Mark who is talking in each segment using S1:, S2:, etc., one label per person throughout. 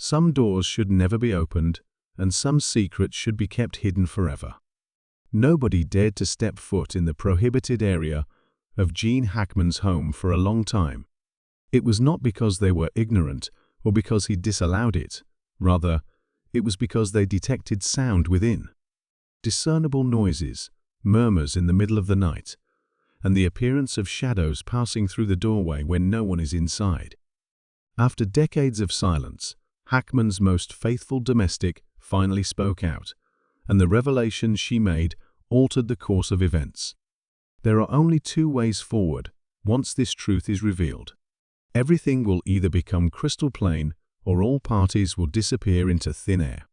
S1: Some doors should never be opened, and some secrets should be kept hidden forever. Nobody dared to step foot in the prohibited area of Gene Hackman's home for a long time. It was not because they were ignorant or because he disallowed it. Rather, it was because they detected sound within. Discernible noises, murmurs in the middle of the night, and the appearance of shadows passing through the doorway when no one is inside. After decades of silence, Hackman's most faithful domestic finally spoke out, and the revelations she made altered the course of events. There are only two ways forward once this truth is revealed. Everything will either become crystal plain or all parties will disappear into thin air.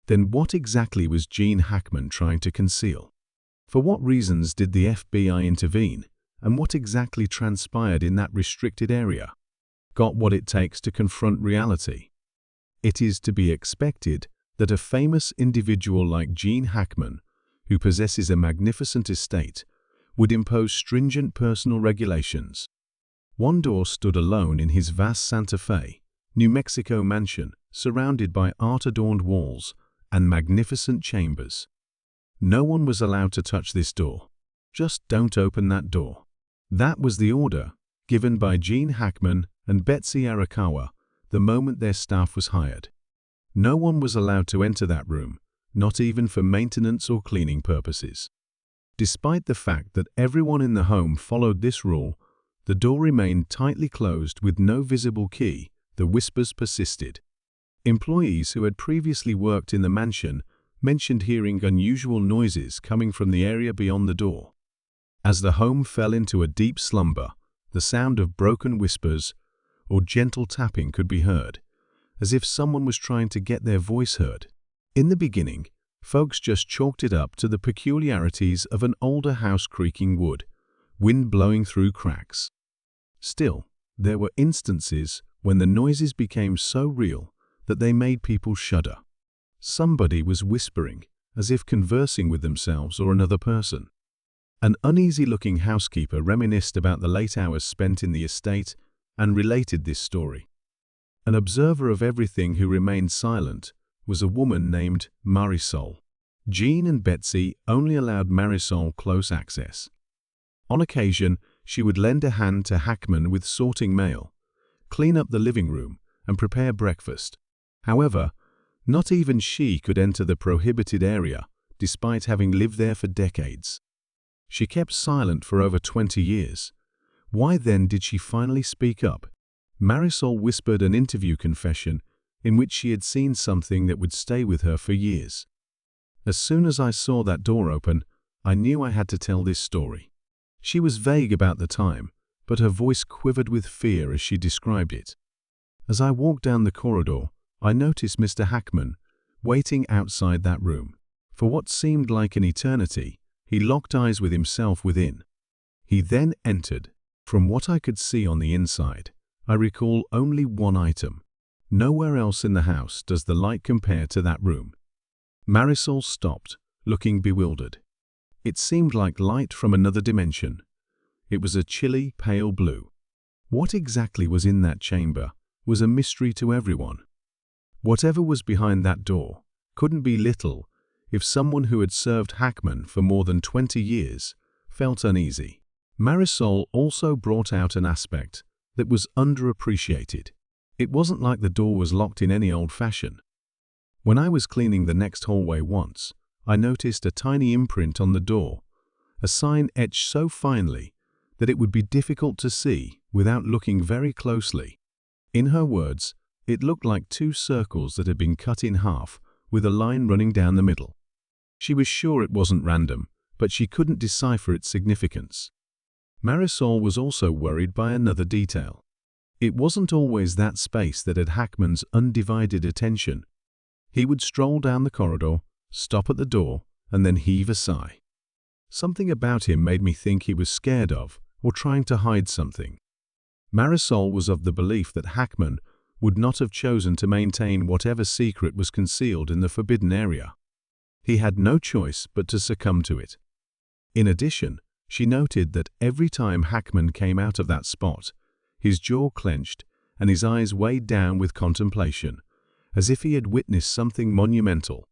S1: Then what exactly was Gene Hackman trying to conceal? For what reasons did the FBI intervene, and what exactly transpired in that restricted area? Got what it takes to confront reality? It is to be expected that a famous individual like Gene Hackman, who possesses a magnificent estate, would impose stringent personal regulations. One door stood alone in his vast Santa Fe, New Mexico mansion, surrounded by art-adorned walls and magnificent chambers. No one was allowed to touch this door. Just don't open that door. That was the order given by Gene Hackman and Betsy Arakawa the moment their staff was hired. No one was allowed to enter that room, not even for maintenance or cleaning purposes. Despite the fact that everyone in the home followed this rule, the door remained tightly closed with no visible key. The whispers persisted. Employees who had previously worked in the mansion mentioned hearing unusual noises coming from the area beyond the door. As the home fell into a deep slumber, the sound of broken whispers or gentle tapping could be heard, as if someone was trying to get their voice heard. In the beginning, folks just chalked it up to the peculiarities of an older house creaking wood, wind blowing through cracks. Still, there were instances when the noises became so real that they made people shudder. Somebody was whispering, as if conversing with themselves or another person. An uneasy-looking housekeeper reminisced about the late hours spent in the estate and related this story. An observer of everything who remained silent was a woman named Marisol. Gene and Betsy only allowed Marisol close access. On occasion, she would lend a hand to Hackman with sorting mail, clean up the living room, and prepare breakfast. However, not even she could enter the prohibited area, despite having lived there for decades. She kept silent for over 20 years. Why then did she finally speak up? Marisol whispered an interview confession in which she had seen something that would stay with her for years. As soon as I saw that door open, I knew I had to tell this story. She was vague about the time, but her voice quivered with fear as she described it. As I walked down the corridor, I noticed Mr. Hackman waiting outside that room. For what seemed like an eternity, he locked eyes with himself within. He then entered. From what I could see on the inside, I recall only one item. Nowhere else in the house does the light compare to that room. Marisol stopped, looking bewildered. It seemed like light from another dimension. It was a chilly, pale blue. What exactly was in that chamber was a mystery to everyone. Whatever was behind that door couldn't be little if someone who had served Hackman for more than 20 years felt uneasy. Marisol also brought out an aspect that was underappreciated. It wasn't like the door was locked in any old fashion. When I was cleaning the next hallway once, I noticed a tiny imprint on the door, a sign etched so finely that it would be difficult to see without looking very closely. In her words, it looked like two circles that had been cut in half with a line running down the middle. She was sure it wasn't random, but she couldn't decipher its significance. Marisol was also worried by another detail. It wasn't always that space that had Hackman's undivided attention. He would stroll down the corridor, stop at the door, and then heave a sigh. Something about him made me think he was scared of or trying to hide something. Marisol was of the belief that Hackman would not have chosen to maintain whatever secret was concealed in the forbidden area. He had no choice but to succumb to it. In addition, she noted that every time Hackman came out of that spot, his jaw clenched and his eyes weighed down with contemplation, as if he had witnessed something monumental.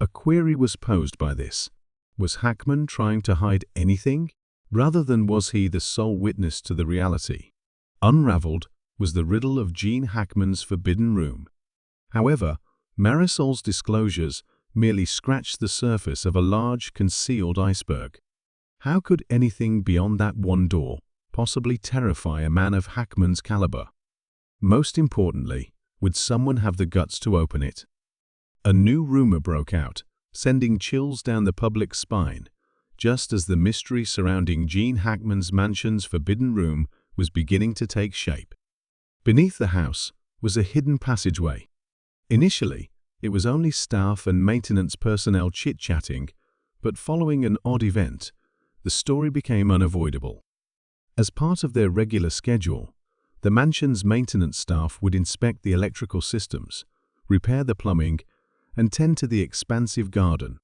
S1: A query was posed by this. Was Hackman trying to hide anything, rather than was he the sole witness to the reality? Unraveled was the riddle of Gene Hackman's forbidden room. However, Marisol's disclosures merely scratched the surface of a large, concealed iceberg. How could anything beyond that one door possibly terrify a man of Hackman's caliber? Most importantly, would someone have the guts to open it? A new rumor broke out, sending chills down the public's spine, just as the mystery surrounding Gene Hackman's mansion's forbidden room was beginning to take shape. Beneath the house was a hidden passageway. Initially, it was only staff and maintenance personnel chit-chatting, but following an odd event, the story became unavoidable. As part of their regular schedule, the mansion's maintenance staff would inspect the electrical systems, repair the plumbing, and tend to the expansive garden.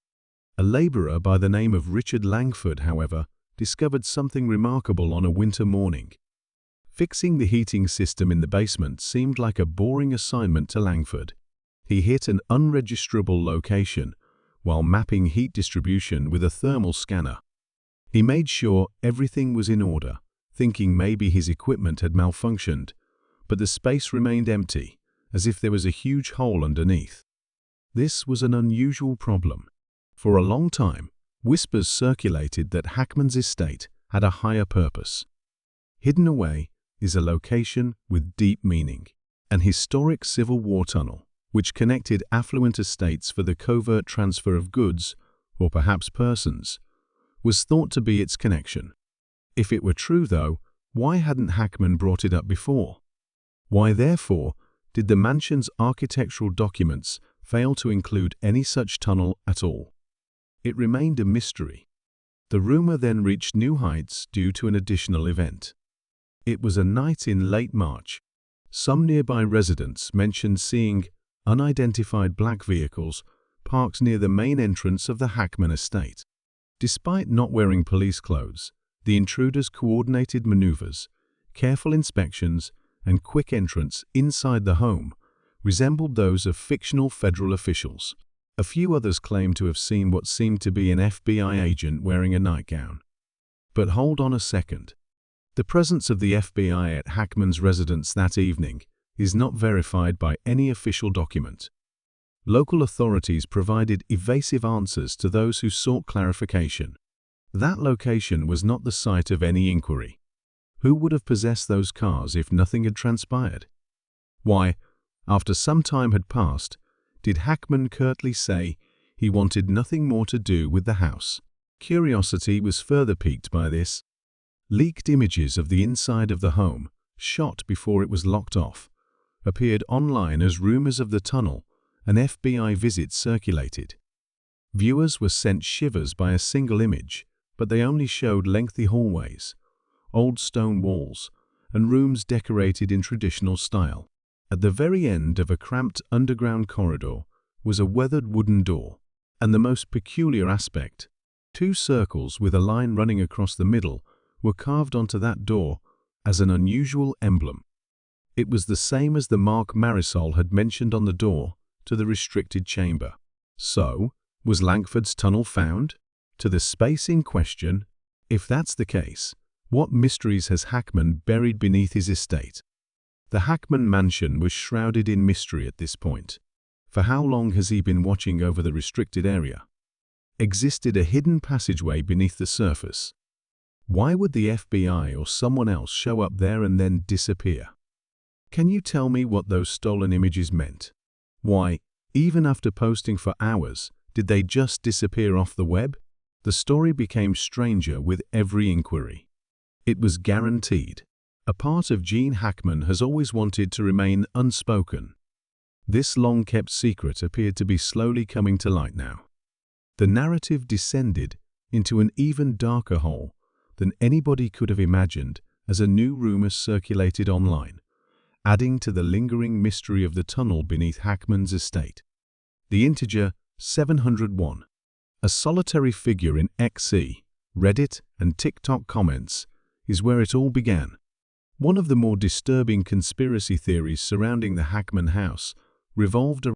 S1: A laborer by the name of Richard Langford, however, discovered something remarkable on a winter morning. Fixing the heating system in the basement seemed like a boring assignment to Langford. He hit an unregisterable location while mapping heat distribution with a thermal scanner. He made sure everything was in order, thinking maybe his equipment had malfunctioned, but the space remained empty, as if there was a huge hole underneath. This was an unusual problem. For a long time, whispers circulated that Hackman's estate had a higher purpose. Hidden away is a location with deep meaning, an historic Civil War tunnel, which connected affluent estates for the covert transfer of goods, or perhaps persons, was thought to be its connection. If it were true, though, why hadn't Hackman brought it up before? Why, therefore, did the mansion's architectural documents fail to include any such tunnel at all? It remained a mystery. The rumor then reached new heights due to an additional event. It was a night in late March. Some nearby residents mentioned seeing unidentified black vehicles parked near the main entrance of the Hackman estate. Despite not wearing police clothes, the intruders' coordinated maneuvers, careful inspections, and quick entrance inside the home resembled those of fictional federal officials. A few others claimed to have seen what seemed to be an FBI agent wearing a nightgown. But hold on a second. The presence of the FBI at Hackman's residence that evening is not verified by any official document. Local authorities provided evasive answers to those who sought clarification. That location was not the site of any inquiry. Who would have possessed those cars if nothing had transpired? Why, after some time had passed, did Hackman curtly say he wanted nothing more to do with the house? Curiosity was further piqued by this. Leaked images of the inside of the home, shot before it was locked off, appeared online as rumors of the tunnel and FBI visits circulated. Viewers were sent shivers by a single image, but they only showed lengthy hallways, old stone walls, and rooms decorated in traditional style. At the very end of a cramped underground corridor was a weathered wooden door, and the most peculiar aspect, two circles with a line running across the middle were carved onto that door as an unusual emblem. It was the same as the mark Marisol had mentioned on the door to the restricted chamber. So, was Langford's tunnel found? To the space in question? If that's the case, what mysteries has Hackman buried beneath his estate? The Hackman mansion was shrouded in mystery at this point. For how long has he been watching over the restricted area? Existed a hidden passageway beneath the surface? Why would the FBI or someone else show up there and then disappear? Can you tell me what those stolen images meant? Why, even after posting for hours, did they just disappear off the web? The story became stranger with every inquiry. It was guaranteed. A part of Gene Hackman has always wanted to remain unspoken. This long-kept secret appeared to be slowly coming to light now. The narrative descended into an even darker hole than anybody could have imagined as a new rumor circulated online, adding to the lingering mystery of the tunnel beneath Hackman's estate. The integer 701, a solitary figure in XE, Reddit, and TikTok comments, is where it all began. One of the more disturbing conspiracy theories surrounding the Hackman house revolved